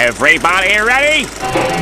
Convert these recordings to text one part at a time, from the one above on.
Everybody ready?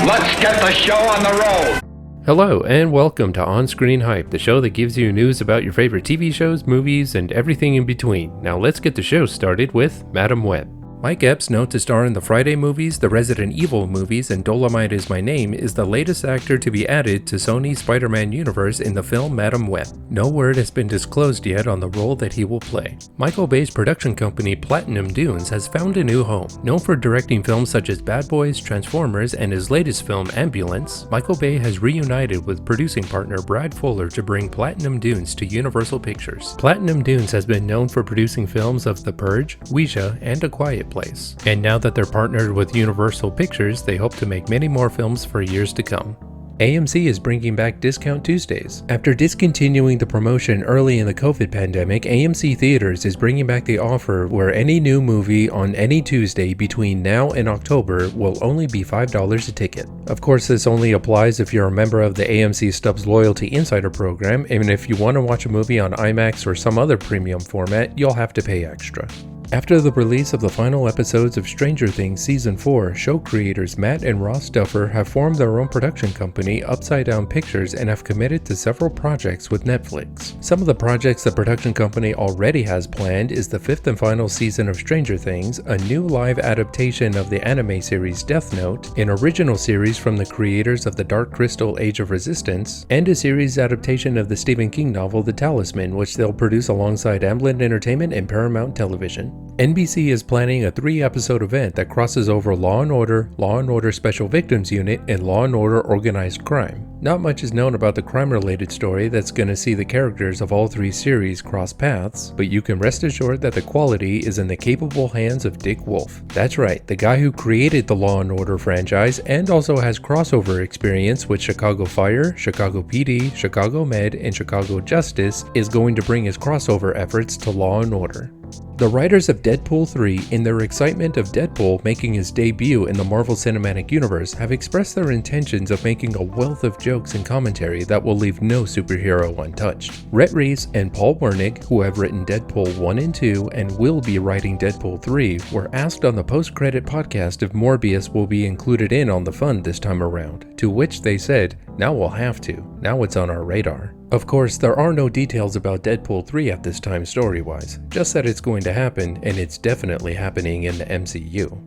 Let's get the show on the road. Hello, and welcome to On-Screen Hype, the show that gives you news about your favorite TV shows, movies, and everything in between. Now let's get the show started with Madam Web. Mike Epps, known to star in the Friday movies, the Resident Evil movies, and Dolomite Is My Name, is the latest actor to be added to Sony's Spider-Man universe in the film Madam Web. No word has been disclosed yet on the role that he will play. Michael Bay's production company Platinum Dunes has found a new home. Known for directing films such as Bad Boys, Transformers, and his latest film Ambulance, Michael Bay has reunited with producing partner Brad Fuller to bring Platinum Dunes to Universal Pictures. Platinum Dunes has been known for producing films of The Purge, Ouija, and A Quiet Place. And now that they're partnered with Universal Pictures, they hope to make many more films for years to come. AMC is bringing back Discount Tuesdays. After discontinuing the promotion early in the COVID pandemic, AMC Theaters is bringing back the offer where any new movie on any Tuesday between now and October will only be $5 a ticket. Of course, this only applies if you're a member of the AMC Stubs Loyalty Insider program, and if you want to watch a movie on IMAX or some other premium format, you'll have to pay extra. After the release of the final episodes of Stranger Things Season 4, show creators Matt and Ross Duffer have formed their own production company, Upside Down Pictures, and have committed to several projects with Netflix. Some of the projects the production company already has planned is the 5th and final season of Stranger Things, a new live adaptation of the anime series Death Note, an original series from the creators of The Dark Crystal Age of Resistance, and a series adaptation of the Stephen King novel The Talisman, which they'll produce alongside Amblin Entertainment and Paramount Television. NBC is planning a 3-episode event that crosses over Law & Order Special Victims Unit, and Law & Order Organized Crime. Not much is known about the crime-related story that's going to see the characters of all 3 series cross paths, but you can rest assured that the quality is in the capable hands of Dick Wolf. That's right, the guy who created the Law & Order franchise and also has crossover experience with Chicago Fire, Chicago PD, Chicago Med, and Chicago Justice is going to bring his crossover efforts to Law & Order. The writers of Deadpool 3, in their excitement of Deadpool making his debut in the Marvel Cinematic Universe, have expressed their intentions of making a wealth of jokes and commentary that will leave no superhero untouched. Rhett Reese and Paul Wernick, who have written Deadpool 1 and 2 and will be writing Deadpool 3, were asked on the post-credit podcast if Morbius will be included in on the fun this time around, to which they said, "Now we'll have to. Now it's on our radar." Of course, there are no details about Deadpool 3 at this time story-wise, just that it's going to happen, and it's definitely happening in the MCU.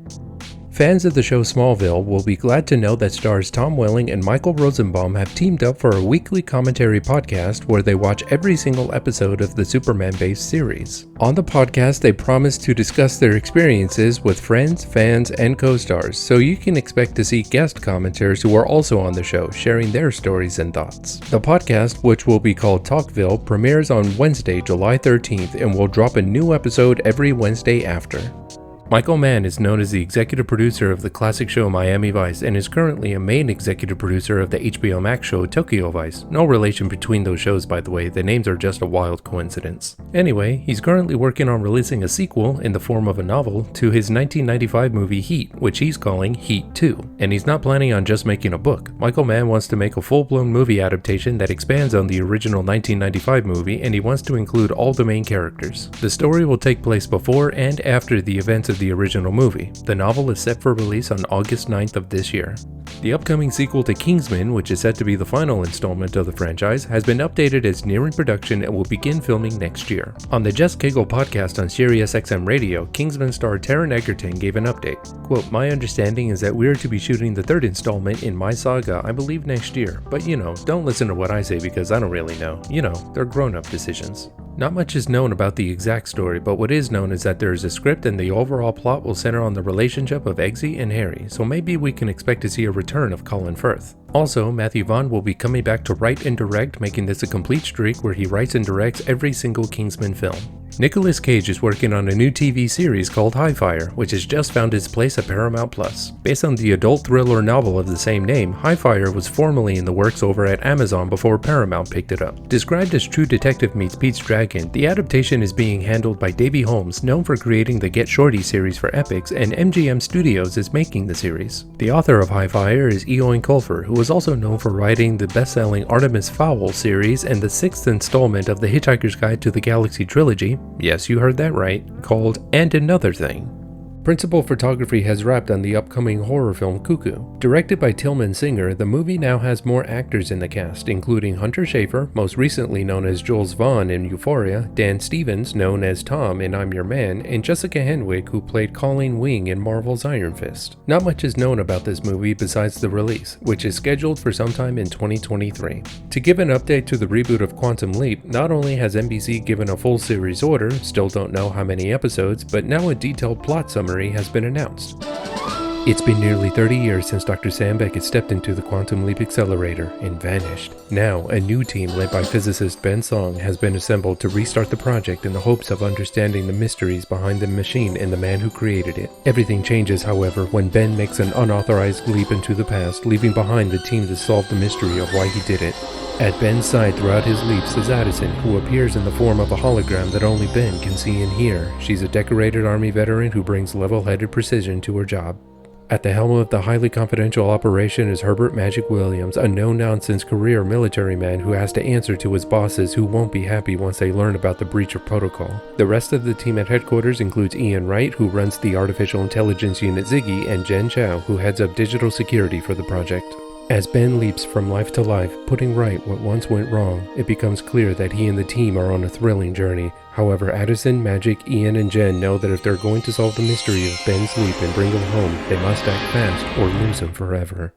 Fans of the show Smallville will be glad to know that stars Tom Welling and Michael Rosenbaum have teamed up for a weekly commentary podcast where they watch every single episode of the Superman-based series. On the podcast, they promise to discuss their experiences with friends, fans, and co-stars, so you can expect to see guest commenters who are also on the show sharing their stories and thoughts. The podcast, which will be called Talkville, premieres on Wednesday, July 13th, and will drop a new episode every Wednesday after. Michael Mann is known as the executive producer of the classic show Miami Vice and is currently a main executive producer of the HBO Max show Tokyo Vice. No relation between those shows, by the way, the names are just a wild coincidence. Anyway, he's currently working on releasing a sequel in the form of a novel to his 1995 movie Heat, which he's calling Heat 2. And he's not planning on just making a book. Michael Mann wants to make a full-blown movie adaptation that expands on the original 1995 movie, and he wants to include all the main characters. The story will take place before and after the events of the original movie. The novel is set for release on August 9th of this year. The upcoming sequel to Kingsman, which is set to be the final installment of the franchise, has been updated as nearing production and will begin filming next year. On the Jess Cagle podcast on SiriusXM Radio, Kingsman star Taron Egerton gave an update. Quote, "My understanding is that we are to be shooting the 3rd installment in my saga, I believe next year. But don't listen to what I say because I don't really know. They're grown-up decisions." Not much is known about the exact story, but what is known is that there is a script and the overall plot will center on the relationship of Eggsy and Harry, so maybe we can expect to see a return of Colin Firth. Also, Matthew Vaughn will be coming back to write and direct, making this a complete streak where he writes and directs every single Kingsman film. Nicolas Cage is working on a new TV series called Highfire, which has just found its place at Paramount+. Based on the adult thriller novel of the same name, Highfire was formerly in the works over at Amazon before Paramount picked it up. Described as True Detective meets Pete's Dragon, the adaptation is being handled by Davey Holmes, known for creating the Get Shorty series for Epix, and MGM Studios is making the series. The author of Highfire is Eoin Colfer, who is also known for writing the best-selling Artemis Fowl series and the 6th installment of the Hitchhiker's Guide to the Galaxy trilogy, yes, you heard that right, called And Another Thing. Principal photography has wrapped on the upcoming horror film Cuckoo. Directed by Tillman Singer, the movie now has more actors in the cast, including Hunter Schafer, most recently known as Jules Vaughn in Euphoria, Dan Stevens, known as Tom in I'm Your Man, and Jessica Henwick, who played Colleen Wing in Marvel's Iron Fist. Not much is known about this movie besides the release, which is scheduled for sometime in 2023. To give an update to the reboot of Quantum Leap, not only has NBC given a full series order, still don't know how many episodes, but now a detailed plot summary has been announced. It's been nearly 30 years since Dr. Sam Beckett stepped into the Quantum Leap Accelerator and vanished. Now, a new team led by physicist Ben Song has been assembled to restart the project in the hopes of understanding the mysteries behind the machine and the man who created it. Everything changes, however, when Ben makes an unauthorized leap into the past, leaving behind the team to solve the mystery of why he did it. At Ben's side throughout his leaps is Addison, who appears in the form of a hologram that only Ben can see and hear. She's a decorated Army veteran who brings level-headed precision to her job. At the helm of the highly confidential operation is Herbert Magic Williams, a no-nonsense career military man who has to answer to his bosses who won't be happy once they learn about the breach of protocol. The rest of the team at headquarters includes Ian Wright, who runs the artificial intelligence unit Ziggy, and Jen Chow, who heads up digital security for the project. As Ben leaps from life to life, putting right what once went wrong, it becomes clear that he and the team are on a thrilling journey. However, Addison, Magic, Ian, and Jen know that if they're going to solve the mystery of Ben's leap and bring him home, they must act fast or lose him forever.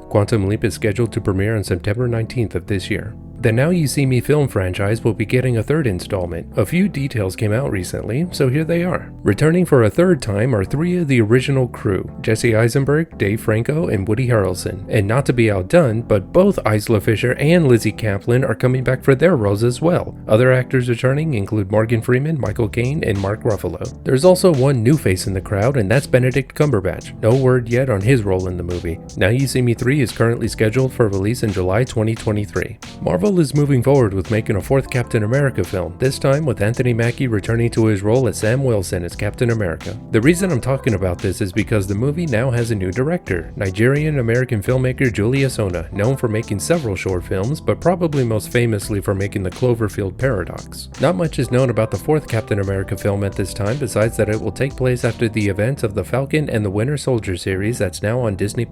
Quantum Leap is scheduled to premiere on September 19th of this year. The Now You See Me film franchise will be getting a third installment. A few details came out recently, so here they are. Returning for a third time are three of the original crew, Jesse Eisenberg, Dave Franco, and Woody Harrelson. And not to be outdone, but both Isla Fisher and Lizzie Kaplan are coming back for their roles as well. Other actors returning include Morgan Freeman, Michael Caine, and Mark Ruffalo. There's also one new face in the crowd, and that's Benedict Cumberbatch. No word yet on his role in the movie. Now You See Me 3 is currently scheduled for release in July 2023. Marvel is moving forward with making a fourth Captain America film, this time with Anthony Mackie returning to his role as Sam Wilson as Captain America. The reason I'm talking about this is because the movie now has a new director, Nigerian-American filmmaker Julius Ona, known for making several short films, but probably most famously for making the Cloverfield Paradox. Not much is known about the fourth Captain America film at this time, besides that it will take place after the events of the Falcon and the Winter Soldier series that's now on Disney+.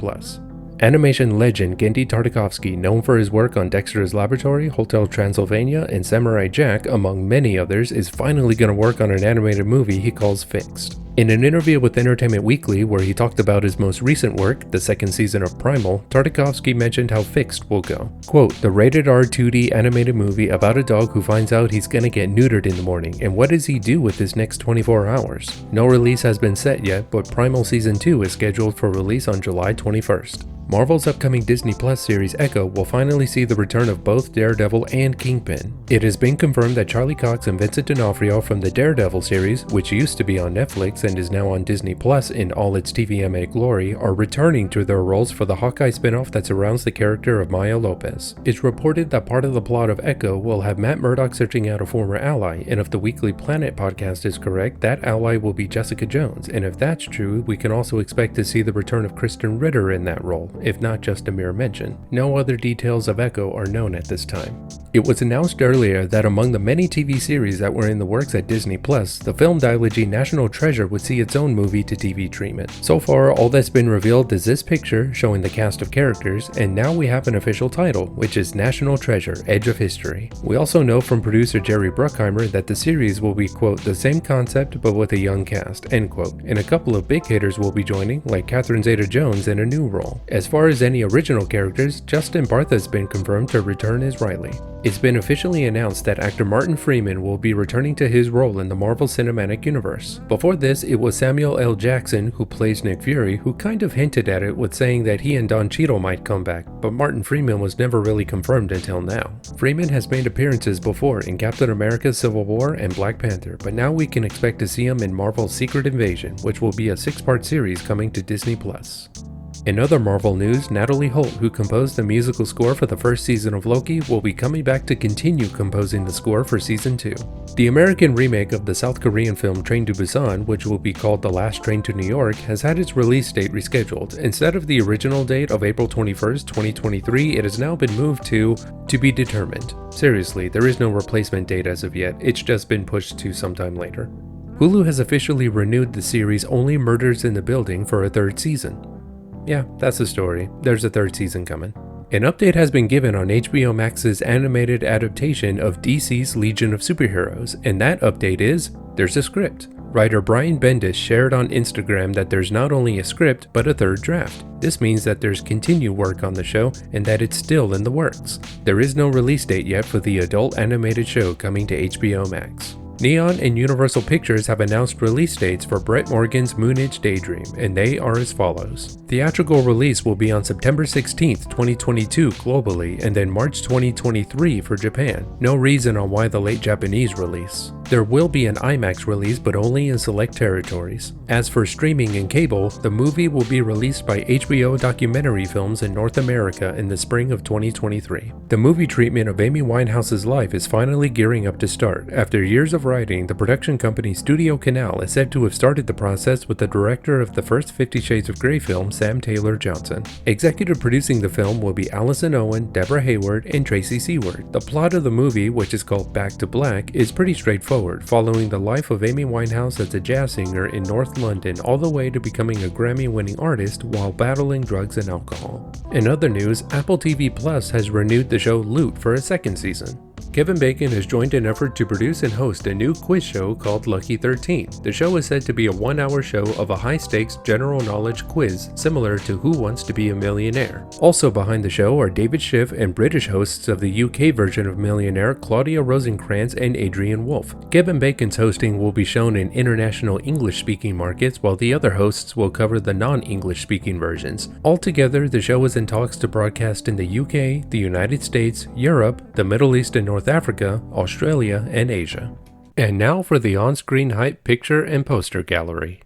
Animation legend Genndy Tartakovsky, known for his work on Dexter's Laboratory, Hotel Transylvania, and Samurai Jack, among many others, is finally going to work on an animated movie he calls Fixed. In an interview with Entertainment Weekly, where he talked about his most recent work, the second season of Primal, Tartakovsky mentioned how Fixed will go. Quote, "The rated R 2D animated movie about a dog who finds out he's gonna get neutered in the morning, and what does he do with his next 24 hours? No release has been set yet, but Primal Season 2 is scheduled for release on July 21st. Marvel's upcoming Disney Plus series Echo will finally see the return of both Daredevil and Kingpin. It has been confirmed that Charlie Cox and Vincent D'Onofrio from the Daredevil series, which used to be on Netflix and is now on Disney Plus in all its TVMA glory, are returning to their roles for the Hawkeye spinoff that surrounds the character of Maya Lopez. It's reported that part of the plot of Echo will have Matt Murdock searching out a former ally, and if the Weekly Planet podcast is correct, that ally will be Jessica Jones, and if that's true, we can also expect to see the return of Kristen Ritter in that role, if not just a mere mention. No other details of Echo are known at this time. It was announced earlier that among the many TV series that were in the works at Disney Plus, the film dilogy National Treasure would see its own movie-to-TV treatment. So far, all that's been revealed is this picture showing the cast of characters, and now we have an official title, which is National Treasure: Edge of History. We also know from producer Jerry Bruckheimer that the series will be, quote, the same concept but with a young cast, end quote, and a couple of big hitters will be joining, like Catherine Zeta-Jones in a new role. As far as any original characters, Justin Bartha has been confirmed to return as Riley. It's been officially announced that actor Martin Freeman will be returning to his role in the Marvel Cinematic Universe. Before this, it was Samuel L. Jackson, who plays Nick Fury, who kind of hinted at it with saying that he and Don Cheadle might come back, but Martin Freeman was never really confirmed until now. Freeman has made appearances before in Captain America: Civil War and Black Panther, but now we can expect to see him in Marvel's Secret Invasion, which will be a 6-part series coming to Disney+. In other Marvel news, Natalie Holt, who composed the musical score for the first season of Loki, will be coming back to continue composing the score for season 2. The American remake of the South Korean film Train to Busan, which will be called The Last Train to New York, has had its release date rescheduled. Instead of the original date of April 21st, 2023, it has now been moved to be determined. Seriously, there is no replacement date as of yet, it's just been pushed to sometime later. Hulu has officially renewed the series Only Murders in the Building for a third season. Yeah, that's the story. There's a third season coming. An update has been given on HBO Max's animated adaptation of DC's Legion of Superheroes, and that update is, there's a script. Writer Brian Bendis shared on Instagram that there's not only a script, but a third draft. This means that there's continued work on the show and that it's still in the works. There is no release date yet for the adult animated show coming to HBO Max. Neon and Universal Pictures have announced release dates for Brett Morgen's Moonage Daydream, and they are as follows. Theatrical release will be on September 16th, 2022 globally, and then March 2023 for Japan. No reason on why the late Japanese release. There will be an IMAX release, but only in select territories. As for streaming and cable, the movie will be released by HBO Documentary Films in North America in the spring of 2023. The movie treatment of Amy Winehouse's life is finally gearing up to start. After years of writing, the production company Studio Canal is said to have started the process with the director of the first 50 Shades of Grey film, Sam Taylor Johnson. Executive producing the film will be Alison Owen, Deborah Hayward, and Tracy Seward. The plot of the movie, which is called Back to Black, is pretty straightforward, following the life of Amy Winehouse as a jazz singer in North London all the way to becoming a Grammy-winning artist while battling drugs and alcohol. In other news, Apple TV Plus has renewed the show Loot for a second season. Kevin Bacon has joined an effort to produce and host a new quiz show called Lucky 13. The show is said to be a one-hour show of a high-stakes general knowledge quiz similar to Who Wants to Be a Millionaire. Also behind the show are David Schiff and British hosts of the UK version of Millionaire, Claudia Rosencrantz and Adrian Wolfe. Kevin Bacon's hosting will be shown in international English-speaking markets, while the other hosts will cover the non-English-speaking versions. Altogether, the show is in talks to broadcast in the UK, the United States, Europe, the Middle East and North Africa, Australia, and Asia. And now for the on-screen hype picture and poster gallery.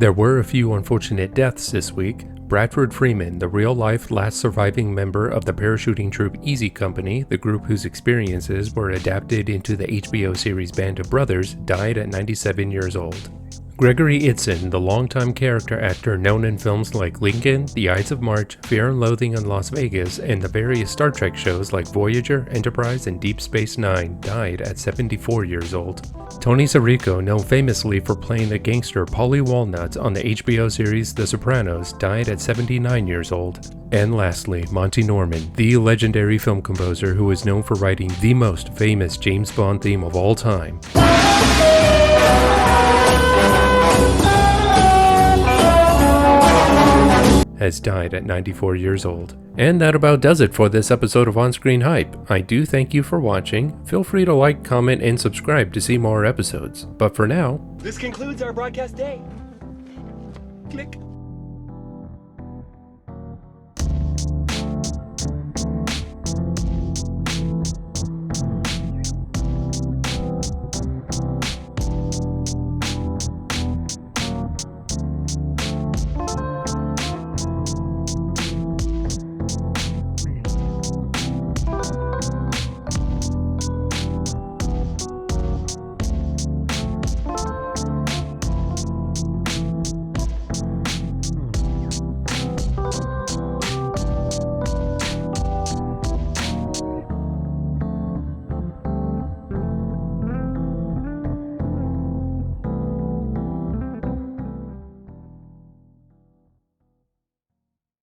There were a few unfortunate deaths this week. Bradford Freeman, the real-life last surviving member of the parachuting troupe Easy Company, the group whose experiences were adapted into the HBO series Band of Brothers, died at 97 years old. Gregory Itzin, the longtime character actor known in films like Lincoln, The Ides of March, Fear and Loathing in Las Vegas, and the various Star Trek shows like Voyager, Enterprise, and Deep Space Nine, died at 74 years old. Tony Sirico, known famously for playing the gangster Paulie Walnuts on the HBO series The Sopranos, died at 79 years old. And lastly, Monty Norman, the legendary film composer who is known for writing the most famous James Bond theme of all time, has died at 94 years old. And that about does it for this episode of On-Screen Hype. I do thank you for watching. Feel free to like, comment, and subscribe to see more episodes. But for now, this concludes our broadcast day. Click.